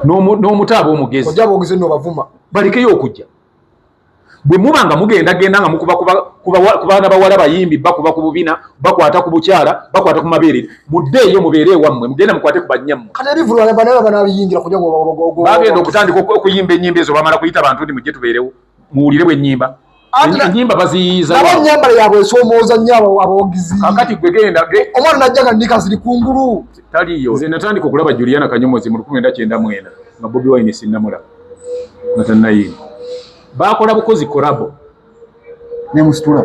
n'omutaaba omugezi ojja boogeze nno bavuma balikeyo okujja bwe mubanga mugenda nga mukuba ku baana bawala bayimbi bakuba ku bubina bakwata ku bukyala bakwata ku mabeere muddeeyo mubeere ewammwe mugenda mukwate ku bannyammwe kati ebivulwa banabiyingira kujja bagenda okutandika okuyimba ennyimba ezo bamala kuyita bantu ndi mujje tubeerewo muwulire bwennyimba ennyimba baziyiza nabo ennyambala yaabwe esoomooza nnyo abawagizi kakati gwe genda omwana najja nga ndika ziri kungulu taliyo nze natandika okulaba Juliana Kanyomozi mu 1994 nga Bobi Wine sinnamulaba nga tannayimba bakola bukozi kolabo ne musitula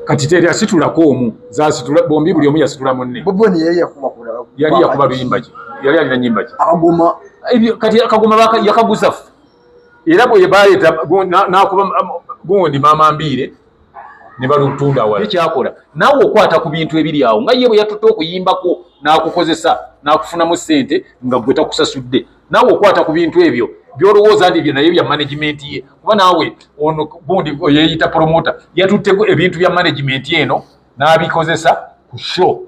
kati teri asitulako omu zasitula bombi buli omu yasitula munne Bobi Wine yali yakuba luyimba ki yali alina nnyimba ki akagoma kati akagoma yakaguza era bwe baleeta nakuba gundi Mama Mbire ne balutunda wala ekyakola naawe okwata ku bintu ebiri awo nga ye bwe yatutte okuyimbako n'akukozesa n'akufunamu ssente nga gwe takusasudde naawe okwata ku bintu ebyo byolowooza nti byo naye bya management ye kuba naawe ono gundi yeeyita promota yatutteko ebintu bya management eno n'abikozesa ku show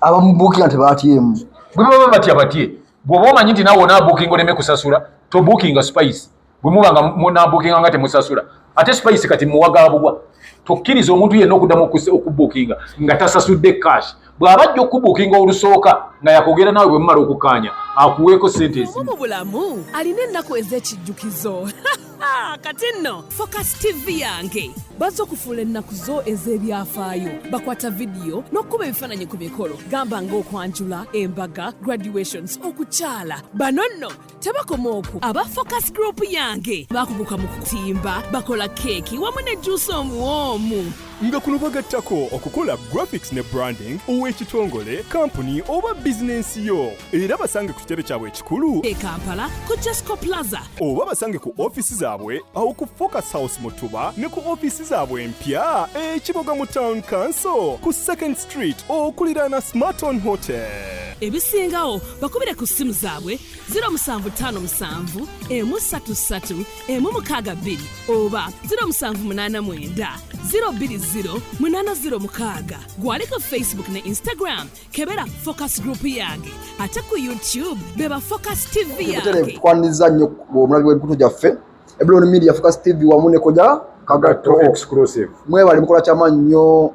abamubuukinga tebatyemu bwe baba batye bw'oba omanyi nti naawe onaabuukinga oleme kusasula tobuukinga Spice bwe muba nga munaabuukinga nga temusasula ate Spice kati muwagaabugwa tokkiriza omuntu yenna okuddamu okubuukinga nga tasasudde cash bw'abajja okubuukinga olusooka nga yakogera naawe bwe mumala okukkaanya akuweeko ssente ezimu mu bulamu alina ennaku ez'ekijjukizo kati nno Focus TV yange bazza okufuula ennaku zo ez'ebyafaayo bakwata vidiyo n'okkuba ebifaananyi ku mikolo gamba ng'okwanjula embaga graduations okukyala bano nno tebakoma okwo aba Focus Group yange bakuguka mu kutimba bakola keeki wamu ne juice omuwoomu nga kuno bagattako okukola graphics ne branding ow'ekitongole kampuni oba bizinensi yo era basange ku kitebe kyabwe ekikulu e Kampala ku Jesco Plaza oba basange ku ofisi zaabwe awo ku Focus House Mutuba ne ku ofisi zaabwe empya ekiboga mu Town Council ku 2nd Street okuliraana Smarton Hotel ebisingawo bakubire ku ssimu zaabwe 0757 133 162 oba 0789 020 gwali ku Facebook ne Instagram kebera Focus Group yange ate ku YouTube beba Focus TV yange tukwaniriza nnyo omulabi w'ebikutu gyaffe Eblon Media Focus TV wamu ne koja Kagato exclusive mwebali mukola kyamaanyi nnyo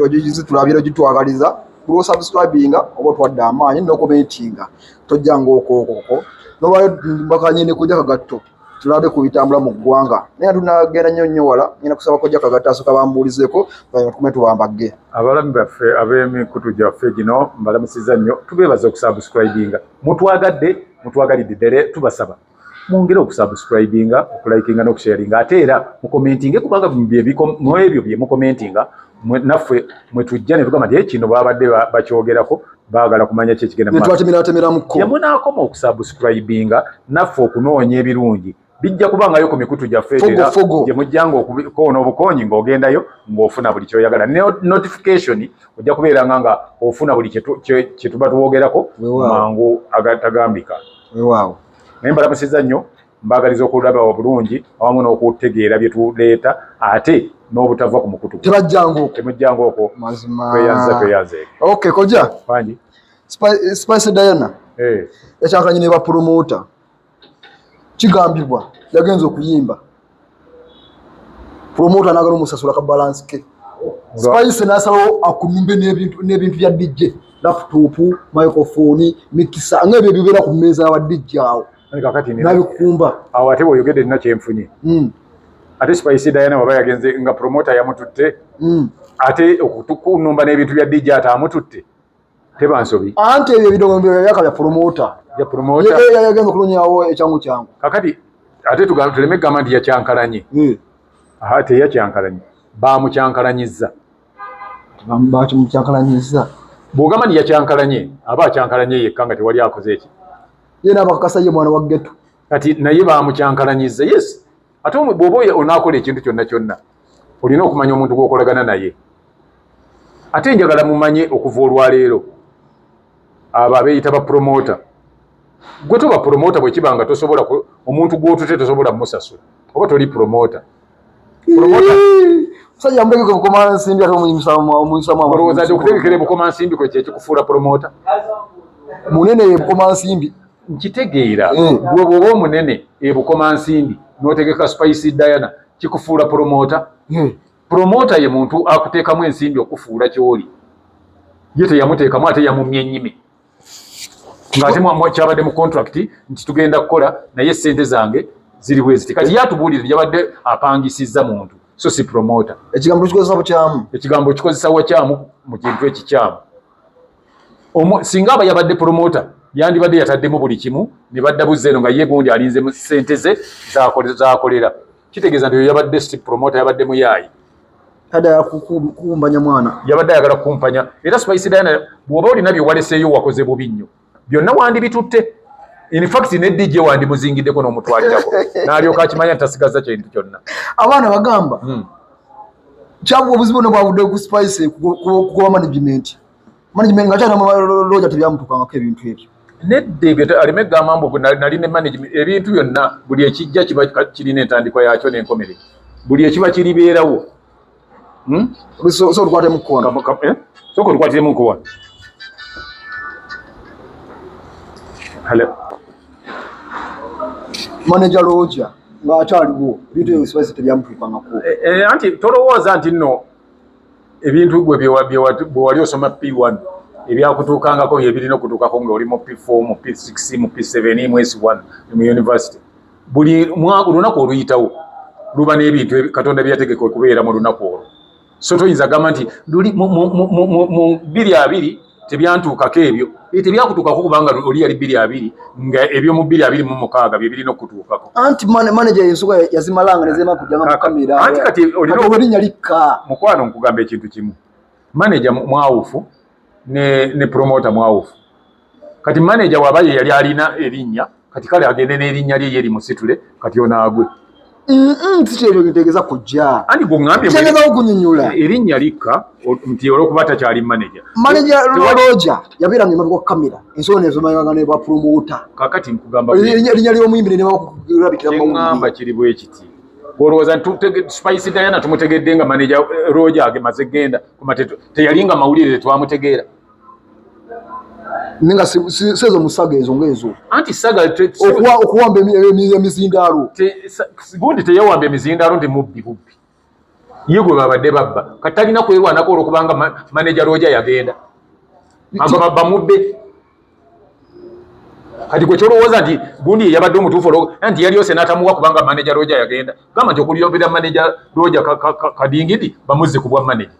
ojojizi tulabira ogitwagaliza kulo subscribinga oba twadde amaanyi n'okumentinga tojjanga okokoko nolwayo mbakanye ne koja Kagato tulabe ku bitambula mu ggwanga naye tunagenda nnyo wala nyina kusaba koja Kagato asooka bambuulizeko tukume tubambage abalamu baffe ab'emikutu gyaffe gino mbalamusiza nnyo tubeebaza okusubscribinga mutwagalidde ddere tubasaba mwongere okusubscribinga okulikinga n'okusharinga ate era mukomentinge kubanga mu ebyo bye mukomentinga naffe mwe tujja ne tugamba nti kino babadde bakyogerako baagala kumanya ki ekigenda mu yamunaakoma okusubscribinga naffe okunoonya ebirungi bijja kubangayo ku mikutu gyaffe era gye mujjanga okukoona obukonyi ng'ogendayo ng'ofuna buli kyoyagala notification ojja kubeeranga nga ofuna buli kye tuba tuwogerako mangu agatagambika naye mbalamusiza nnyo mbagaliza okulaba obulungi awamu n'okutegeera bye tuleeta ate n'obutava ku mukutu temujjanga okwo tweyanze okay koja wangi Spice Diana yakyankanye ne bapromota kigambibwa yagenza okuyimba promota n'agala omusasula ka balance ke Spice n'asalawo akunumbe n'ebintu bya DJ laptop microphone mikisa ng'ebyo bibeera ku mmeeza y'aba DJ awo nabikumba awo ate bw'oyogedde nina kyenfunye ate Spice Diana waba yagenze nga promota yamututte ate okutukunumba n'ebintu bya DJ ate amututte teba nsobi anti ebyo ebidogo yakabya promota yagenza okulonyawo ekyangu kyangu kakati ate tuleme kugamba nti yakyankalanye ate yakyankalanye bamukyankalanyizza bakimukyankalanyizza bw'ogamba nti yakyankalanye aba akyankalanye yekka nga tewali akoze eki ye n'abakakasa ye mwana wa ghetto kati naye bamukyankalanyizza yes ate bw'oba onaakola ekintu kyonna olina okumanya omuntu gw'okolagana naye ate njagala mumanye okuva olwaleero abo abeeyita bapromota gwe toba promota bwe kiba nga tosobola omuntu gw'otute tosobola mumusasula oba toli promota musajja mudegeke bukoma nsimbi ate olowooza nti okutegekera bukoma nsimbi kwe kyekikufuula promota munene bukoma nsimbi nkitegeera bw'oba omunene ebukoma nsimbi n'otegeka Spice Diana kikufuula promota. Promota ye muntu akuteekamu ensimbi okufuula kyoli, ye teyamuteekamu ate yamumye ennyime ng'ate kyabadde mu contract nti tugenda kukola naye ssente zange ziri bweziti. Kati yatubuulire yabadde apangisizza muntu so si promota. Ekigambo kikozesa bukyamu, ekigambo kikozesa wakyamu mu kintu ekikyamu. Singa aba yabadde promota yandibadde yataddemu buli kimu ne badda buzze eno nga ye gundi alinze mu ssente ze zakolera. Kitegeeza nti yabadde si promota, yabadde muyaayi. Ada kukumbanya mwana. Yabadde ayagala kukumpanya. Era Spice Diana bw'oba olina bye waleseeyo wakoze bubi nnyo. Byonna wandibitutte. In fact ne DJ wandimuzingiddeko n'omutwalirako. N'alyoka akimanya ntasigaza kintu kyonna. Abaana bagamba. Kyabu obuzibu no bwavudde ku Spice kuba management. Management nga kyana loja tebyamutukangako ebintu ebyo. Nedde ebyo alime gamba mbu nali ne management ebintu byonna buli ekijja kiba kirina entandikwa yakyo n'enkomerero. Buli ekiba kiribeerawo. So lukwate mu kkoona. So lukwatire mu kkoona. Hello. Manager Roger ng'akyaliwo ebintu ebyo Spice tebyamutukangako. Anti tolowooza nti nno ebintu gwe bye wali osoma P1 ebyakutuukangako ebirina okutuukako ng'oli mu P4 mu P6 mu P7 mu S1 mu university. Buli lunaku oluyitawo luba n'ebintu Katonda byategeka okubeera mu lunaku olwo. So toyinza gamba nti mu 2 tebyantuukako ebyo tebyakutuukako kubanga oli yali 2 nga ebyo mu 26 bye birina okutuukako. Anti manager yensuka yazimalanga nezema kujjanga mu kamera. Anti kati olinya likka. Mukwano nkugamba ekintu kimu. Manager mwawufu ne promoter mwawufu. Kati manager wabaye yali alina erinnya kati kale agende n'erinnya lye yeri musitule kati onaagwe. Sikyebyo ntegeeza kujja. Andi gungambye kitegeeza okunyinyula. Erinnya likka nti olw'okuba takyali manager. Manager Roger yabeeranga emabega ku kamera. Ensonga ezo mayanga ne ba promoter. Kakati nkugamba erinnya ly'omuyimbi ne bakulabikira mu ngamba kiri bwe kiti. Olowooza Spice Diana tumutegedde nga manager Roger agemaze genda ku mateto teyalinga mawulire twamutegeera. Ninga sezo musaga ezo ngezo. Anti saga okuwamba emizindaalo. Gundi teyawamba emizindaalo ndi mubbi. Yegwe babadde babba. Katalina kwerwanako olwokubanga manager Roger yagenda. Agaba bamubbe. Kati gwe kyolowooza nti gundi yabadde omutuufu olwo anti yali yose n'atamuwa kubanga manager Roger yagenda. Gamba nti okuliyobera manager Roger kadingidi bamuzze ku bwa manager.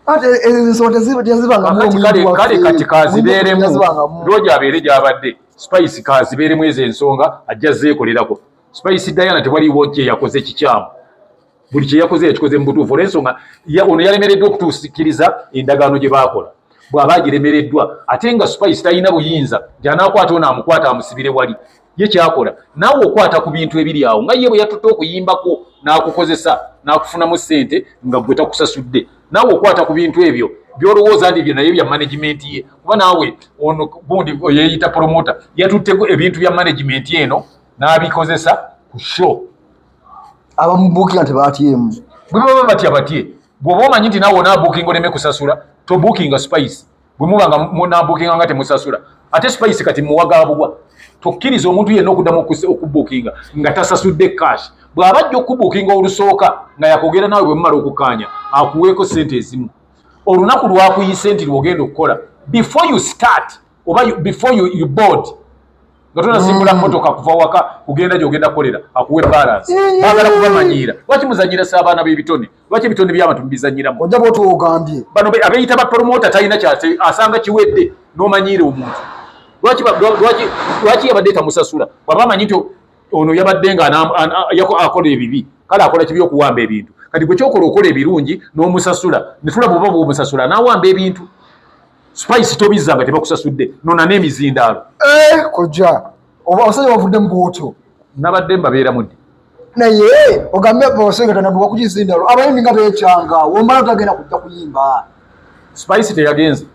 Ate ensonga zibanga kati kazibeeremu Roger abeere gy'abadde Spice kazibeeremu ezo ensonga ajja zeekolerako. Spice Diana tewaliwo kye yakoze kikyamu. Buli kye yakoze yakikoze mu butuufu olw'ensonga ono yalemereddwa okutuusikiriza endagaano gye baakola. Bw'aba agiremereddwa ate nga Spice talina buyinza nti anaakwata ono amukwata amusibire wali. Ye kyakola naawe okwata ku bintu ebiri awo nga ye bwe yatutte okuyimbako n'akukozesa n'akufunamu ssente nga gwe takusasudde. Naawe okwata ku bintu ebyo byolowooza nti byo naye bya management ye kuba naawe ono bundi yeeyita promoter yatutteko ebintu bya management eno n'abikozesa ku show. Abamubuukinga tebatyemu. Bwe baba batya batye bw'oba omanyi nti naawe onaabuukinga oleme kusasula tobuukinga Spice. Bwe muba nga munaabuukinga nga temusasula ate Spice kati muwagaabugwa. Tokkiriza omuntu yenna okuddamu okubuukinga nga tasasudde cash. Bw'aba ajja okubuukinga olusooka nga yakogera naawe bwe mumala okukaanya akuweeko ssente ezimu. Olunaku lwakuyise nti lwogenda okukola before you start oba before you board nga tonasimbula mmotoka kuva waka kugenda gy'ogenda kukolera akuwe balance. Baagala kubamanyiira. Lwaki muzannyira abaana b'ebitone? Lwaki ebitone by'abantu mubizannyiramu? Ojja bw'oti ogambye. Bano abeeyita ba promoter talina kyate asanga kiwedde n'omanyiira omuntu. Lwaki yabadde tamusasula? Bw'aba amanyi nti ono yabadde nga akola ebibi kale akola kibi okuwamba ebintu. Kati bwe kyokola okola ebirungi n'omusasula ne tulaba oba bw'omusasula n'awamba ebintu. Spice tobizzanga tebakusasudde nona n'emizindaalo. Kojja abasajja bavudde mu bwotyo. Nabadde mbabeera mudde. Naye ogambye abasajja tanaduka ku kizindaalo abayimbi nga beekyanga wombala tagenda kujja kuyimba. Spice teyagenze.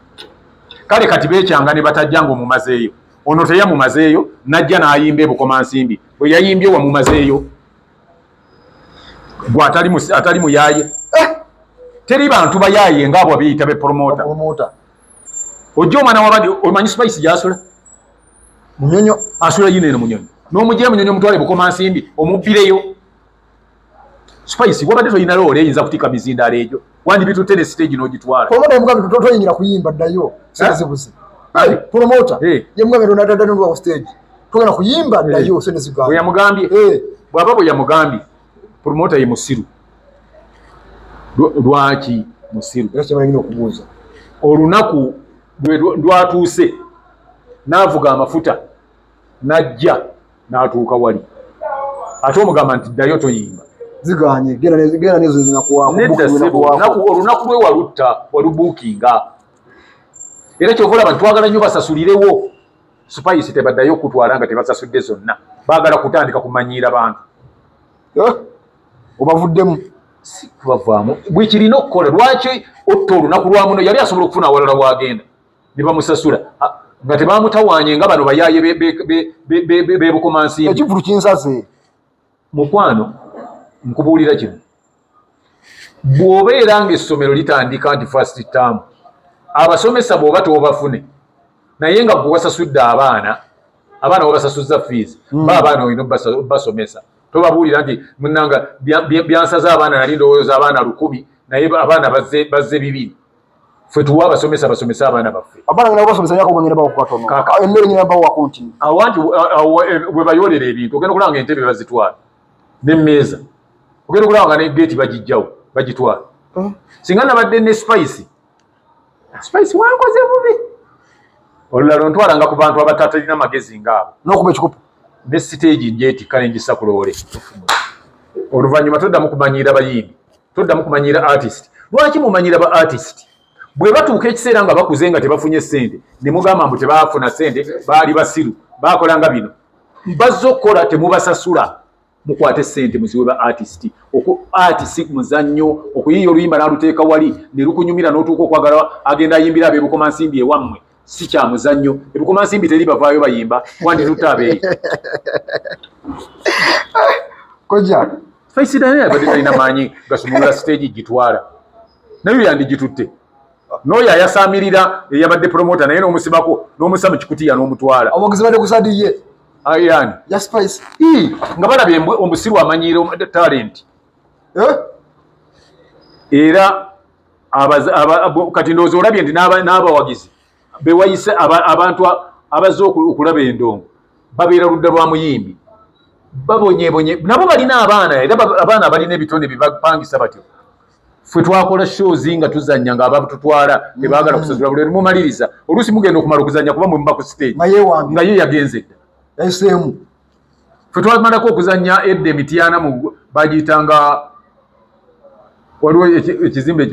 Kale kati beekyanga ne batajjanga omumazeeyo. Ono teyamumazeeyo najja n'ayimba ebukoma nsimbi. Bwe yayimbye wamumazeeyo gwe atali muyaaye. Teri bantu bayaaye ng'abo abiyita be promoter. Ojja omwana wabadde omanyi Spice gy'asula. Munyonyo asula yine no munyonyo n'omujja munyonyo mutwale bukoma nsimbi omubbireyo Spice wabadde toyina loole eyinza kutika mizindaalo egyo wandi bitutte ne stage n'ogitwala promoter mugabe toyingira kuyimba ddayo sezibuze promoter ye mugabe ndadda n'olwa stage togenda kuyimba ddayo sezibuze bwe yamugambye bw'aba bwe yamugambye promoter ye musiru lwaki musiru era kyebalina okubuuza olunaku lwatuuse n'avuga amafuta n'ajja n'atuuka wali ate omugamba nti ddayo toyimba ziganye genda nezo olunaku lwe walutta walubuukinga era kyovola abantu twagala nnyo basasulirewo Spice tebaddayo okutwala nga tebasasudde zonna baagala kutandika kumanyiira bantu obavuddemu si kubavaamu bwe kirina okukola lwaki otta olunaku lwa muno yali asobola okufuna awalala wagenda ne bamusasula nga tebamutawanye nga bano bayaaye bebukomansimbi ekivulu kinsaze mukwano nkubuulira kino bw'obeera ng'essomero litandika nti first term abasomesa bw'oba toobafune naye nga gwe wasasudde abaana wabasasuzza fees abaana olina basomesa tobabuulira nti munanga byansaza abaana nali ndowooza abaana 100 naye abaana bazze 200 ffe tuwa abasomesa basomesa abaana baffe abaana ngena basomesa nyako ngena bawo kwatono emmere ngena bawo akonti awanti bwe bayolera ebintu ogenda kulanga entebe bazitwala n'emmeeza ogenda kulanga ne gate bagijjawo bagitwala singa nabadde ne Spice wankoze bubi olulala ontwalanga ku bantu abatatalina magezi ngaabo n'okuba ekikopo ne stage njeetikka nenjisa kuloole oluvannyuma toddamu kumanyiira bayimbi toddamu kumanyiira artist lwaki mumanyira ba artist bwe batuuka ekiseera nga bakuze nga tebafunye ssente ne mugamba mbu tebaafuna ssente baali basiru bakolanga bino bazze okukola temubasasula mukwate ssente muziwe ba artist artist muzannyo okuyiiya oluyimba n'aluteeka wali ne lukunyumira n'otuuka okwagala agenda ayimbira abeebukomansimbi ewammwe si kya muzannyo ebukomansimbi teri bavaayo bayimba wandi tutabeeyi koja Spice naye abadde talina maanyi gasumulula stage gitwala nayo yandigitutte n'oyo ayasaamirira eyabadde promoter naye n'omusibako n'omusa mu kikutiya n'omutwala omugizi badde kusadiye ayani ya Spice nga balabye omusiru amanyiira talent era kati ndowooza olabye nti n'abawagizi bewayise abantu abazze okulaba endongo babeera ludda lwa muyimbi babonyebonye nabo balina abaana era abaana balina ebitone bibapangisa batyo ffe twakola shows nga tuzannya nga abatutwala tebaagala kusasula buli mumaliriza oluusi mugenda okumala okuzannya kuba mwemuba ku stage nga ye yagenze dda yayiseemu ffe twamalako okuzannya edda emityana bagiyitanga waliwo ekizimbe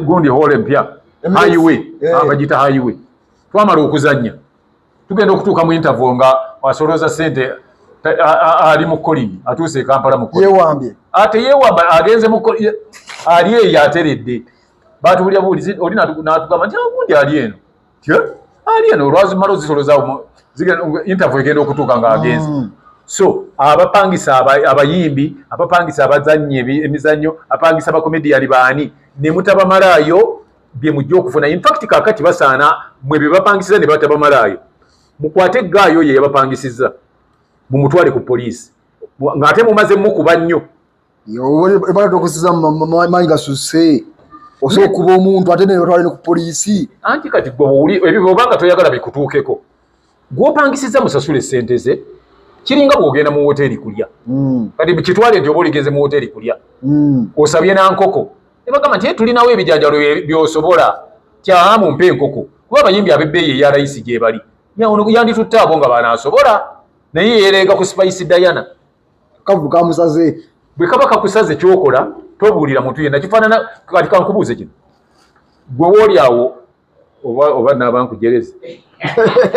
gundi hall empya highway bagiyita highway twamala okuzannya tugenda okutuuka mu interview nga wasolooza ssente ali mu kolini atuuse e Kampala mu kolini yewambye ate yewamba agenze mu kolini ali eyo ateredde batubulya buulizi oli n'atugamba nti gundi ali eno ali eno olwazimala ozisolooza interview egenda okutuuka ng'agenze so abapangisa abayimbi abapangisa abazannyi emizannyo apangisa abakomediyani baani ne mutabamalaayo bye mujja okufuna infact kaakati basaana mwe be bapangisiza ne batabamalaayo mukwate eggaayo ye yabapangisiza mumutwale ku poliisi ng'ate mumaze mukuba nnyo ebala okusiza maanyi gasusse osobola okuba omuntu ate nebatwale ne ku poliisi anti kati gwe ebyo obanga toyagala bikutuukeko gw'opangisiza musasule ssente ze kiringa bw'ogenda mu woteeri kulya kati kitwale nti oba oligeze mu woteeri kulya osabye nankoko ne bagamba nti tulinawo ebijanjalo by'osobola kyaha mumpe enkoko kuba abayimbi ab'ebbeeyi eya layisi gye bali yanditutte abo nga banaasobola naye yeerenga ku Spice Diana kavu kamusaze bwe kaba kakusaze kyokola tobuulira muntu yenna kifaanana kati kankubuuze kino gwe wooli awo oba naabankujereze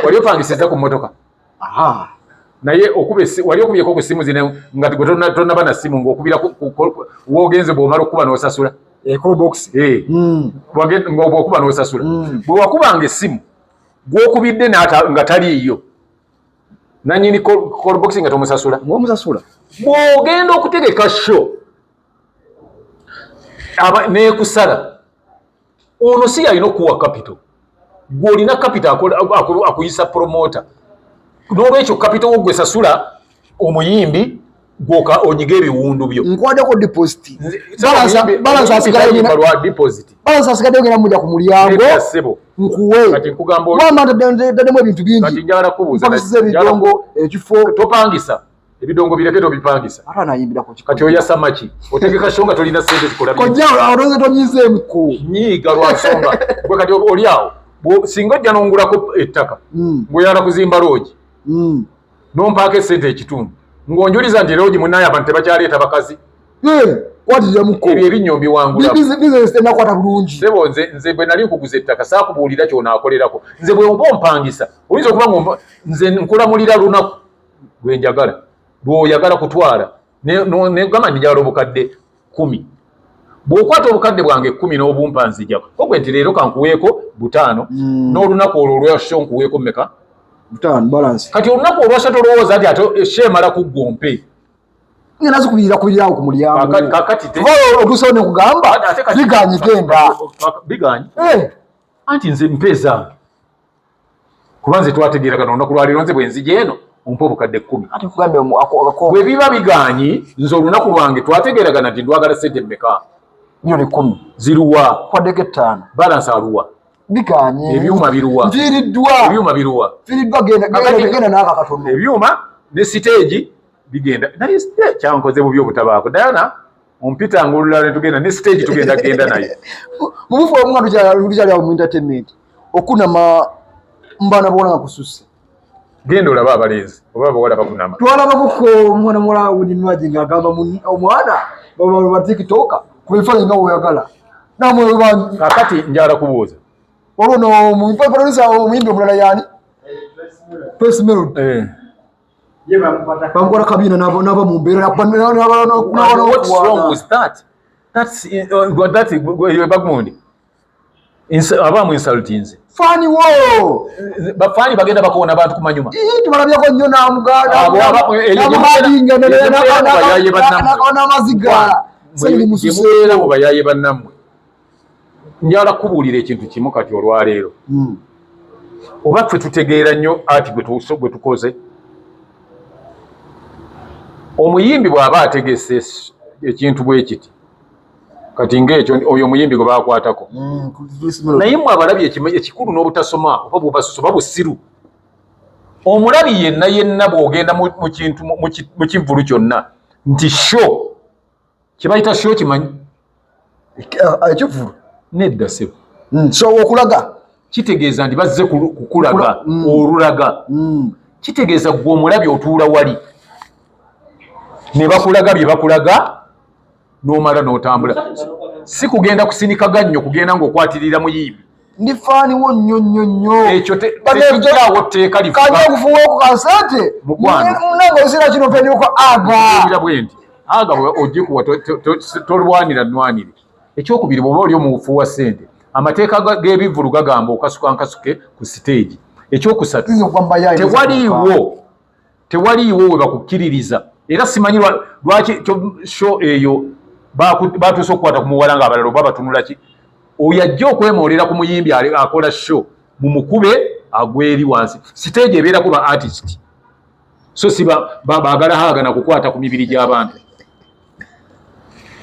wali opangisiza ku mmotoka naye wali okubyeko ku simu zino nga tonnaba na simu ng'okubira wogenze bw'omala okukuba n'osasula ng'okuba n'osasula bwe wakubanga essimu gw'okubidde nga taliiyo nanyini call box nga tomusasula ng'omusasula bw'ogenda okutegeka show neekusala ono si yalina okuwa capital gw'olina capital akuyisa promoter N'olwekyo capital wo gwe sasula omuyimbi gwoka onyiga ebiwundu byo. Nkwaddeko deposit. Balance asikadde ngenda mujja ku mulyango. Nkuwe. Kati nkugamba wama taddemu ebintu bingi. Kati njagala kubuuza. Mpakisiza ebidongo, ekifo. Topangisa. Ebidongo bireke tobipangisa. Ate nayimbira ku kifo. Kati oyasa maki. Otegeka shonga tolina sente zikola bino. Kojja oloze tonyizeemuko. Nyiga lwa nsonga. Gwe kati oli awo. Singa ojja n'ongulako ettaka. Ng'oyagala kuzimba loogi. N'ompaako essente ekitundu. Ng'onjuliza nti loogi munnaye abantu tebakyaleeta bakazi. Kwatirira muko. Ebyo ebinnyo mbiwangula. Business tenakwata bulungi. Sebo nze bwe nali nkuguza ettaka saakubuulira ky'onaakolerako. Nze bwe oba ompangisa. Oyinza okuba nze nkulamulira lunaku lwe njagala. Lw'oyagala kutwala. Negamba njagala obukadde 10. Bw'okwata obukadde bwange 10 n'obumpanzijako. Ogwe nti leero kankuweeko 5 n'olunaku olwo olwasho nkuweeko mmeka? 5 balance. Kati olunaku olwasho tolowooza nti ate sheemala kuggompe. Ngena zikubirira ku mulyango. Kakati te. Otusone kugamba biganye genda. Biganye? Anti nze mpeza. Kuba nze twategeeragana olunaku lwaleero nze bwe nzija eno ompa obukadde 10. Ate kugambe akako. Bwe biba biganye nze olunaku lwange twategeeragana nti ndwagala ssente mmeka? Nyoni 10. Ziruwa. Kwaddeko 5. Balance aluwa. Biganye. Ebyuma biruwa. Nfiiriddwa. Ebyuma biruwa. Nfiiriddwa genda n'aka katono. Ebyuma ne stage bigenda. Naye kyankoze bubi obutabaako. Diana ompita ngulula ne tugenda ne stage tugenda naye. Mu bifo omwana tukyali awo mu entertainment. Okunama mbana bona kususse. Genda olaba abalenzi oba abawala bakunama. Twalabako omwana mulala w'enimwaji ng'agamba omwana baba TikToker ku bifaananyi nga bw'oyagala. Namwe bangi. Kakati njala kubuuza. Olwo mu producer omuyimbi omulala yaani? Trace Melody. Bamukora kabina n'aba mu mbeera What's wrong with that? That's Bagmondi. Abamu insultinze. Fani wo. Bafani bagenda bakoona abantu kumanyuma. Tubalabyako nnyo n'amuganda. N'amuhadinga n'amaziga. Sali mususeera mu bayaye bannammwe. Njala kubuulira ekintu kimu kati olwaleero. Oba ffe tutegeera nnyo ati gwe tukoze. Omuyimbi bw'aba ategese ekintu bwe kiti. Kati ng'ekyo oyo omuyimbi gwe baakwatako. Naye mmwe abalabye ekikulu n'obutasoma oba bw'obasoma busiru. Omulabi yenna bw'ogenda mu kivvulu kyonna nti sho kye bayita sho kimanyi? Ekivvulu? Nedda sebo. So okulaga? Kitegeeza nti bazze kukulaga olulaga. Kitegeeza gwe omulabi otuula wali. Ne bakulaga bye bakulaga n'omala n'otambula. Si kugenda kusinika nnyo kugenda ng'okwatirira muyimbi. Ndi faani wo nnyo. Ekyo tekijjaawo tteeka lifuba. Kajja kufuuwako kasente. Munange osira kino pendeko aga. Bwe nti aga ogikuwa tolwanira nnwanire. Ekyokubiri bw'oba oli omufuuwa ssente. Amateeka g'ebivvulu gagamba okasuka nkasuke ku siteegi. Ekyokusatu tewaliiwo we bakukkiririza. Era simanyi lwaki show eyo baatuuse okukwata ku muwala ng'abalala oba batunula ki. Oyo ajja okwemoolera ku muyimbi akola show mu mukube agweri wansi. Siteegi ebeerako ba artist. So si baagala haagana kukwata ku mibiri gy'abantu.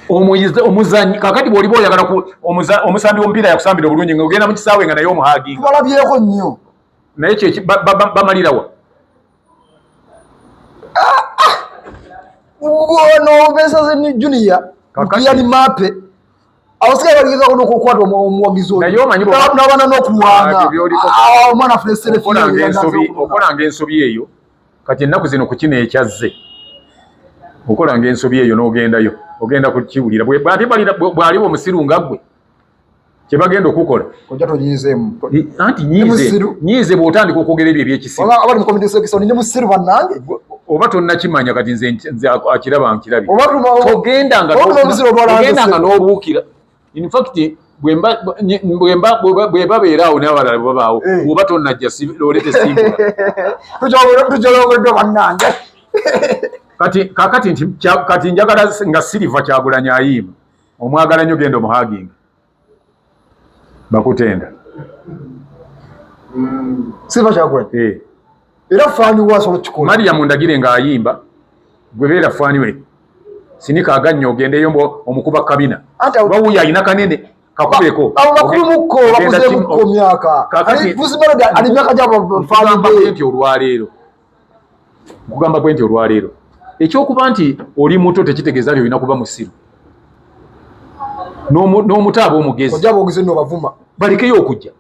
Omuzanyi kakati bw'oliba oyagala omusambi w'omupiira yakusambira obulungi ng'ogenda mu kisaawe nga naye omuhaaginga. Tubalabyeko nnyo. Naye kye bamalirawa. Ono Besa Junior yani mape awasigaye baligeza kuno kukwata omuwagizi oyo. Naye omanyi n'abaana n'okulwana. Omwana Flesere okolanga ensobi eyo kati ennaku zino ku kino ekyazze. Okolanga ensobi eyo n'ogendayo. Ogenda kukiwulira bw'aliba omusiru nga ggwe kye bagenda okukola. Ojja tonyiizeemu. Anti nyiize bw'otandika okwogera ebyo ebyekisiru. Abali mu community section nje musiru bannange. Oba tonnakimanya kati nze akiraba nkirabye. Togendanga n'obuukira. In fact bwe babeera awo n'abalala bwe babaawo oba tonnajja loolete simpula. Tukyalogoddwa bannange. Kati njagala nga Silver Kyagulanyi ayimba omwagala nnyo genda omuhaaginga bakutenda. Silver Kyagulanyi era fani wasobola kikola Maria mundagire ng'ayimba gwe beera fani we sinika agannyo ogendeyo mbo omukuba kabina bawuya alina kanene kakubeko abo bakuluko bakuze mu myaka ali buzimelodi ali myaka gyabo fani nti olwaleero kugamba kwenti olwaleero ekyokuba nti oli muto tekitegeeza olina kuba musiru n'omutaaba omugezi ojja boogeze nno bavuma balikeyo okujja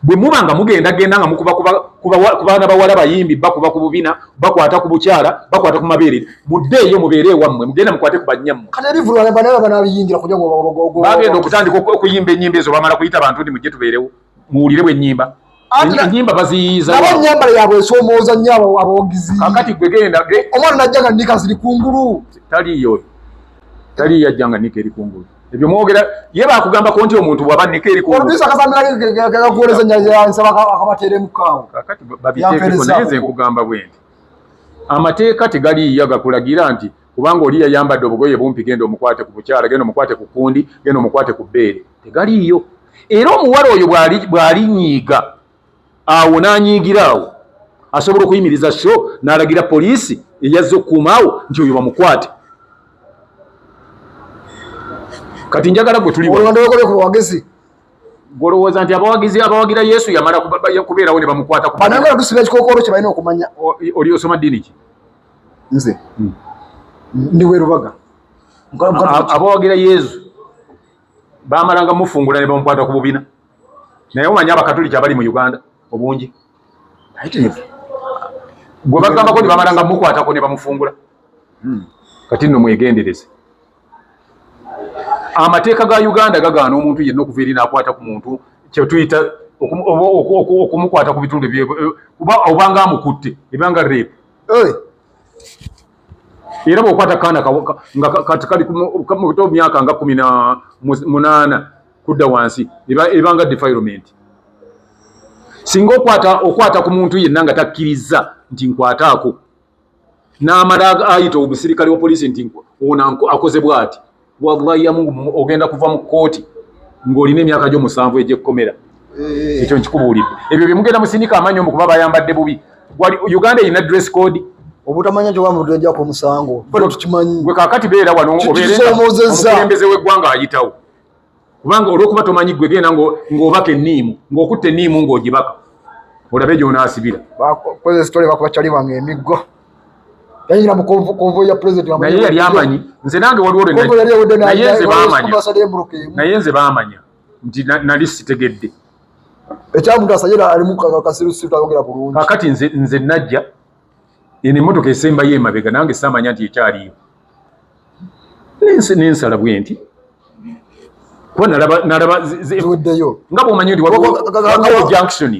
bwe muba nga mugenda nga mukuba ku baana bawala bayimbi bakuba ku bubina bakwata ku bukyala bakwata ku mabeere muddeeyo mubeere ewammwe mugenda mukwate ku bannyammwe kati ebivulwa banaaba banabiyingira kujja bagenda okutandika okuyimba ennyimba ezo bamala kuyita bantu ndi mujje tubeerewo muwulire bw'ennyimba ennyimba baziyiza nabo ennyambala yaabwe esoomooza nnyo abawagizi kakati gwe genda omwana najja nga nika ziri kungulu taliyo yajja nga nika eri kungulu ebyo mwogera ye bakugambako nti omuntu bwaba nika eri kungulu olubisa akasambiragakuwoleza nsaba akabateeremu kaawo kakati babiteekeko naye nze nkugamba bwenti amateeka tegaliiyo gakulagira nti kubanga oli yayambadde obugoye bumpi genda omukwate ku bukyala genda omukwate ku kundi genda omukwate ku bbeere tegaliiyo era omuwala oyo bw'alinyiiga awo n'anyiigira awo asobola okuyimiriza sho n'alagira poliisi eyazze okukuumaawo nti oyo bamukwate kati njagala gwe tuli wagezi golowooza nti abawagira Yesu yamala kubeerawo ne bamukwata banangala tusiba ekikookolo kye balina okumanya oli osoma ddiini ki nze ndi Werubaga abawagira Yesu bamalanga mufungula ne bamukwata ku bubina naye omanya abakatoliki abali mu Uganda obungi gwe bagambako ne bamalanga mukwatako ne bamufungula kati nno mwegendereze amateeka ga Uganda gagaana omuntu yenna okuva eri n'akwata ku muntu kyetuyita okumukwata ku bitundu obanga amukutte ebanga rape era bw'okwata kaana nga kati kali mu myaka nga 18 kudda wansi ebanga defilement singa okwata ku muntu yenna nga takkiriza nti nkwataako n'amala ayita obusirikale wa poliisi nti ono akoze bw'ati wallahi yamu ogenda kuva mu kooti ng'olina emyaka gyo 7 egy'ekkomera ekyo nkikubuulidde ebyo bye mugenda musindika amanyi omukuba bayambadde bubi Uganda erina dress code obutamanya nti wamuntu ajja ku musango bado tukimanyi gwe kaakati beera wano omukulembeze w'eggwanga ayitawo kubanga olw'okuba tomanyi gwe genda ng'obaka enniimu ng'okutta enniimu ng'ogibaka olabe gy'onaasibira bakoze story bakuba kyali bange emiggo yanyina mu konvo ya president naye yali amanyi nze nange waliwo naye nze baamanya nti nali sitegedde ekyamuntu asajira alimu kasirusiru ayogera bulungi kaakati nze najja eno emmotoka esembayo emabega nange saamanya nti ekyaliyo nensala bwe nti kuba nalaba ziweddeyo nga bw'omanyi nti junction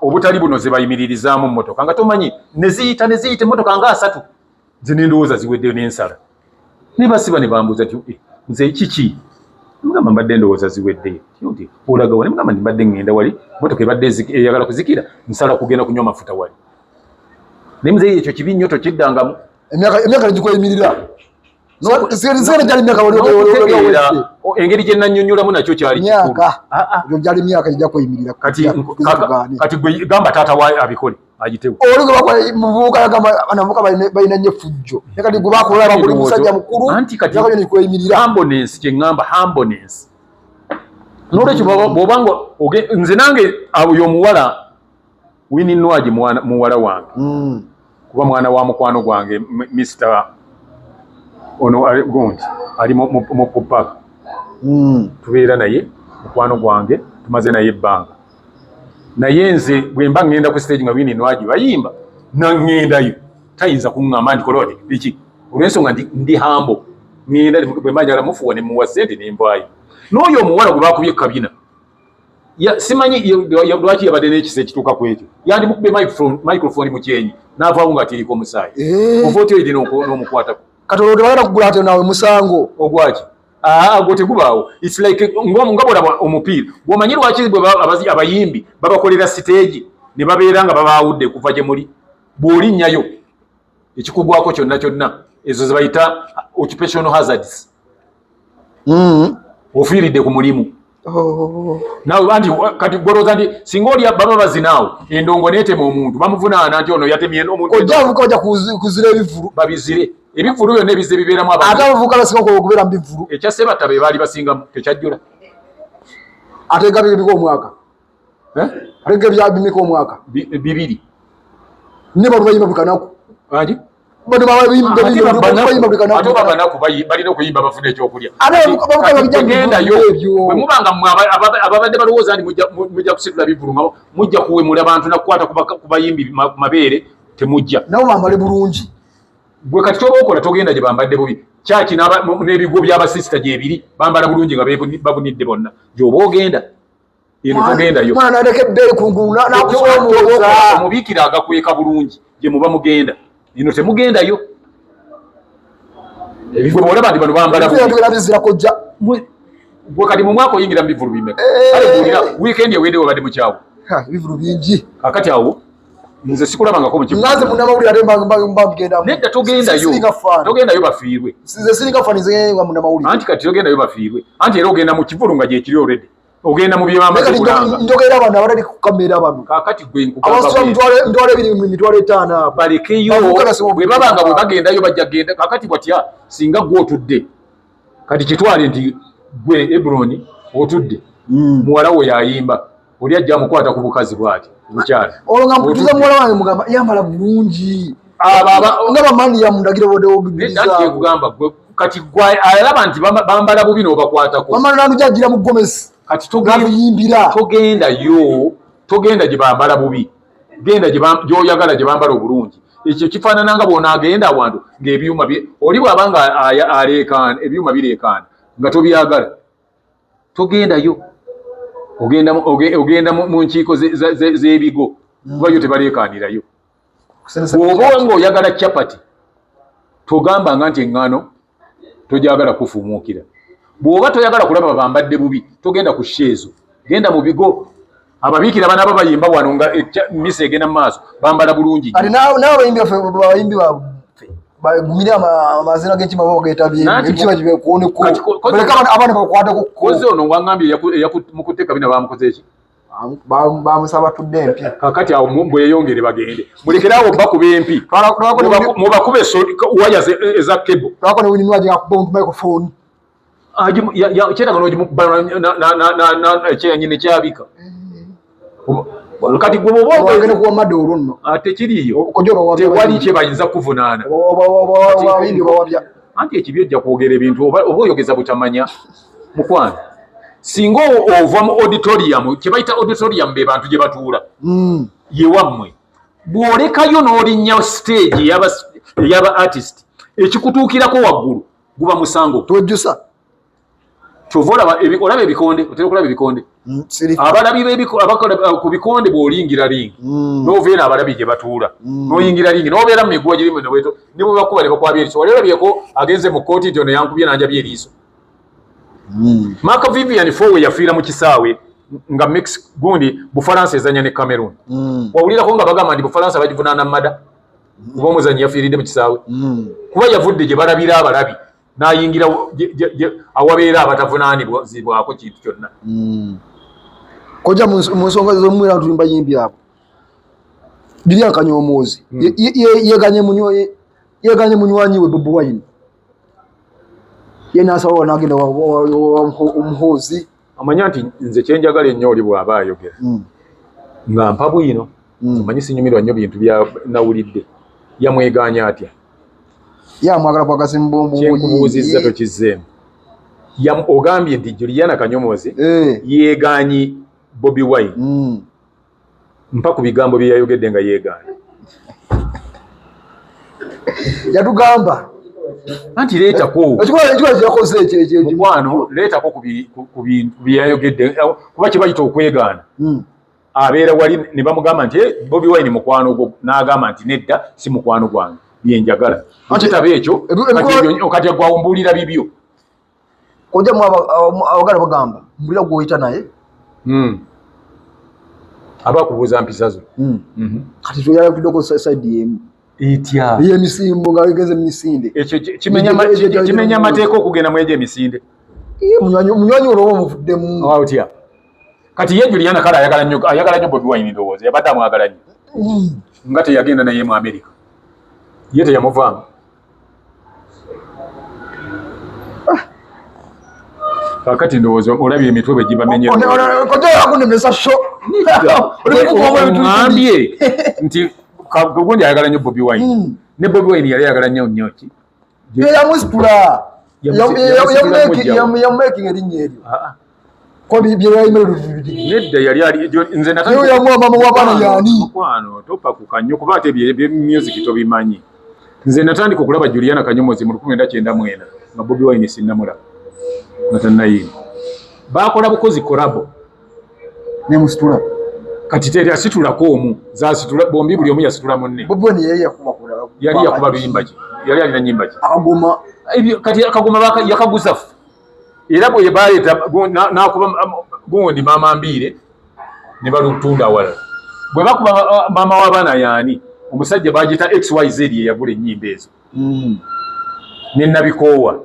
obutali buno ze bayimirizaamu mmotoka nga tomanyi ne ziyita emmotoka nga 3 ze n'endowooza ziweddeyo n'ensala ne basiba ne bambuuza ti nze kiki mugamba mbadde endowooza ziweddeyo nti olaga wali mugamba nti mbadde ŋŋenda wali mmotoka ebadde eyagala kuzikira nsala kugenda kunywa mafuta wali naye muzeeyi ekyo kibi nnyo tokiddangamu emyaka negikweyimirira engeri gye nannyonnyolamu nakyo kyali gyali myaka gijja kweyimirira kati gwe gamba taata wa abikole agitewo oli muvubuka yagamba banavubuka balina nnyo effujjo kati gwe bakulaba buli musajja mukulu anti kati nikweyimirira hambonensi kyeŋŋamba hambonensi n'olwekyo bw'obanga nze nange oyo omuwala Winnie Nwagi muwala wange kuba mwana wa mukwano gwange Mr. ono gundi ali mu Pupaga tubeera naye mukwano gwange tumaze naye ebbanga naye nze bwe mba ŋŋenda ku stage nga Winnie Nwagi bayimba naŋŋendayo tayinza kuŋŋamba nti kolode biki olw'ensonga ndi hambo ŋŋenda bwe mba njagala mufuwa ne muwa ssente ne nvaayo n'oyo omuwala gwe baakubye kabina simanyi lwaki yabadde n'ekisa ekituuka ku ekyo yandi mukube microphone mu kyenyi n'avaawo nga tiriko omusaayi ova otyo eri n'omukwatako kati olwo tebagenda kugula ate naawe musango ogwaki gwe tegubaawo its like nga bwolaba omupiira bw'omanyi lwaki abayimbi babakolera siteegi ne babeera nga babaawudde kuva gye muli bw'olinnyayo ekikugwako kyonna ezo ze bayita occupational hazards ofiiridde ku mulimu nawe anti kati goroza ndi singa oli baba bazinaawo endongo neetema omuntu bamuvunaana nti ono yatemye omuntu ojavuka oja kuzira ebivulu babizire ebivulu byonna ebize bibeeramu ate abavubuka basinga okubeera mu bivulu ekya Ssebatta be baali basingamu tekyajjula ate nga bibiko omwaka ate nga byabimika omwaka bibiri ne bantu bayimba bukanaku anti bano ate babanaku balina okuyimba bafuna ekyokulya gendayo bwe mubanga ababadde balowooza nti mujja kusitula bivulu nga mujja kuwemula abantu nakukwata ku bayimbi mabeere temujja nabo bambale bulungi bwe kati kyoba okola togenda gye bambadde bubi kyaki n'ebigo by'abasisita gyebiri bambala bulungi nga babunidde bonna gyoba ogenda eno togendayo omubiikira agakweka bulungi gye muba mugenda eno temugendayo ebifo bwolaba nti bano bambala bwe kati mu mwaka oyingira mu bivulu bimeka kale buulira wiikendi ewedde webadde mukyawo bivulu bingi kakati awo nze sikulabangako mukivunaze munamawulire ate mbagenda nedda togendayo bafiirwe nze siringafanize nga munamawulire anti kati togendayo bafiirwe anti era ogenda mu kivulu nga gyekiri olredde ogenda mu byebamaze kulanga njogera abantu abalali ku kamera bano kakati gwe ntwala ebiri mu mitwalo 5 balekeyo bwe babanga bwe bagendayo bajja genda kakati bwatya singa gwe otudde kati kitwale nti gwe Ebroni otudde muwala we yayimba oli ajja amukwata ku bukazi bwati bukyala olwo nga mputuza muwala wange mugamba yambala bulungi nga bamani yamundagira bodekugamba kati alaba nti bambala bubi n'obakwatako mama nanujajira mu gomesi kati togenda gye bambala bubi genda gy'oyagala gye bambala obulungi ekyo kifaanana nga bw'onaagenda awantu ng'ebyuma oli bw'aba nga aleekaana ebyuma bireekaana nga tobyagala togendayo ogenda mu nkiiko z'ebigo kubayo tebaleekaanirayo bw'oba ng'oyagala capati togambanga nti eŋŋaano togyagala kufumuukira bw'oba toyagala kulaba bambadde bubi togenda ku sheezo genda mu bigo ababiikira banaba bayimba wano nga misa egenda mu maaso bambala bulungi n'abayimbi baffe bayimbi bagumire amazina g'ekima bagetabye ekiba kibekuoneko baleka abaana bakwateko koze ono wangambye mukutte kabina bamukoze eki bamusaba tudde empya kakati awo bweyongere bagende mulekerawo bakuba empi mubakube waya eza kebo twako ne wininwaje akuba microphone kyetaga n'ogimukyanyine kyabika kati gwe bwogenda kuwa madde olwo nno ate kiriyo tewali kye bayinza kuvunaana anti ekibi ojja kwogera ebintu oba oyogeza butamanya mukwano singa ova mu auditorium kye bayita auditorium be bantu gye batuula yewammwe bw'olekayo n'olinnya stage ey'aba artist ekikutuukirako waggulu guba musango twejjusa kyova olaba ebikonde otera okulaba ebikonde abalabi ku bikonde bw'olingira lingi n'oveera abalabi gye batuula n'oyingira lingi n'obeera mu miguwa girimu neweto ne bwe bakuba ne bakwabya eriiso wali olabyeko agenze mu kooti nti ono yankubye nanjabya eriiso Mark Vivian Fowe yafiira mu kisaawe nga Mex gundi Bufaransa ezanya ne Cameroon wawulirako nga bagamba nti Bufaransa bagivunaana mada kuba omuzanyi yafiiridde mu kisaawe kuba yavudde gye balabira abalabi n'ayingira awabeera abatavunaanibwako kintu kyonna koja mu nsonga z'omwera ntuyimba yimbi abo diri akanyomoozi yeganye munywanyi we Bobi Wine yena asawa nagenda omuhoozi amanya nti nze kyenjagala ennyo oli bw'aba ayogera nga mpa bwino omanyi sinyumirwa nnyo bintu bya nawulidde yamweganya atya yamwagala bwagazi mbombo kyenkubuuzizza tokizzeemu ogambye nti Juliana Kanyomozi yeeganyi Bobi Wine mpa ku bigambo bye yayogedde nga yeegaanye yatugamba anti leetako mukwano leetako ku bintu bye yayogedde kuba kye bayita okwegaana abeera wali ne bamugamba nti Bobi Wine mukwano gwo n'agamba nti nedda si mukwano gwange byenjagala ekitabo ekyo kati gwawumbuulira bibyo kojamu abagala bagamba mbulira gwoyita naye aba kubuuza mpisa zo kati toyalakiddeko saidi yemu etya y'emisimbo nga wegeze mu misinde ekyo kimenya amateeka okugenda mu egyo emisinde munywanyi olwo muvuddemu otya kati ye Juliana kala ayagala nnyo Bobi Wine ndowooza yabadde amwagala nnyo nga teyagenda naye mu America ye teyamuvaamu kakati ndowooza olabye emitwe bwe gibamenyerakunemesa sho ŋambye nti gundi ayagala nnyo Bobi Wine ne Bobi Wine yali ayagala nnyo ki yamusitula yamumaking erinnya eryo nedda yali nze mama w'abaana yani mukwano topa ku kanyo kuba ate bye music tobimanyi nze natandika okulaba Juliana Kanyomozi mu 1994 nga Bobi Wine sinnamulaba nga tannayini baakola bukozi kolabo nemusitula kati teri asitulako omu zasitula bombi buli omu yasitula munne Bobi Wine yali yakuba luyimba ki yali alina nyimba ki akagoma kati akagoma yakaguza era bwe baleeta nakuba gundi mama Mbiire ne balutunda wala bwe bakuba mama w'abaana yani omusajja bagita XYZ yagula ennyimba ezo ne nabikoowa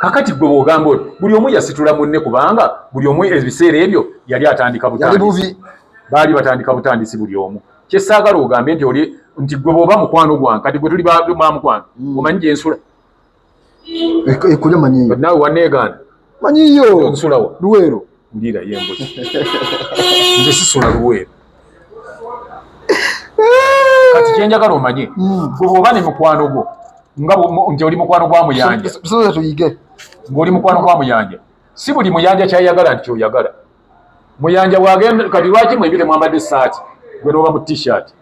kakati gwe bw'ogamba buli omu yasitula munne kubanga buli omu ebiseera ebyo yali atandika butandisi baali batandika butandisi buli omu kyessaagala ogambe nti gwe bw'oba mukwano gwange kati gwe tuli bamukwano omanyi gye nsula ekkulya manyiyo naawe waneegaana manyiyo nsulawo Luweero ndiira yembuzi nze sisula Luweero kati kyenjagala omanye gwe bw'oba ne mukwano gwo nti oli mukwano gwa muyanja bisobola tuyige ng'oli mukwano gwa muyanja si buli muyanja kyayagala nti kyoyagala muyanja bwagenda kati lwaki mwebire mwambadde essaati gwe n'oba mu t-shirt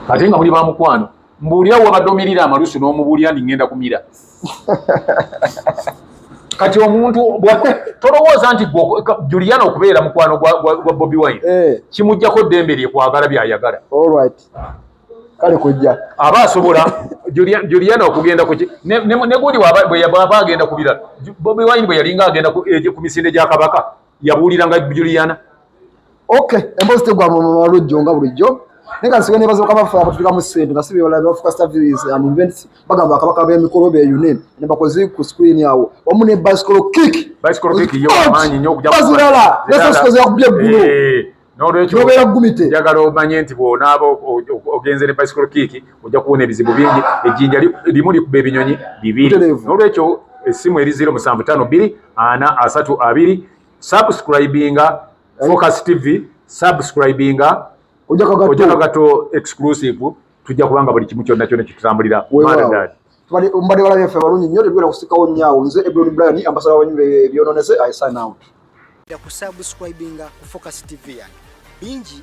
ate nga muli ba mukwano mbuulira wabadde omirira amalusu n'omubuulira ndi ngenda kumira kati omuntu tolowooza nti Juliana okubeera mukwano gwa Bobi Wine kimuggyako ddembe lye kwagala byayagala kale kujja aba asobola Juliana okugenda ne gundi bwaba agenda kubira Bobi Wine bwe yalinga agenda ku misinde gya Kabaka yabuuliranga Juliana emboozi tegwa lujjo nga bulijjo naye nga nsiga nebaza okabafa abatulikamu ssente nga sibe bala bafuka services and events bagamba Kabaka b'emikolo beeyune ne bakoze ku screen yawo wamu ne bicycle kick yo amaanyi nnyo okujja bazirala nesosikoze yakubye eggulo n'olwekyo nobeera gumite njagala omanye nti bw'onaaba ogenze ne bicycle kick ojja kubona ebizibu bingi ejjinja limu likuba ebinyonyi bibiri n'olwekyo essimu eri 0752 subscribinga Focus TV subscribinga ojja kagato exclusive tujja kubanga buli kimu kyonna kitutambulira mbadde balabye ffe balungi nnyo tugenda kusikawo nnyawo nze Ebron Brian ambasada w'ebyonoono byononese I sign out ku subscribinga ku Focus TV bingi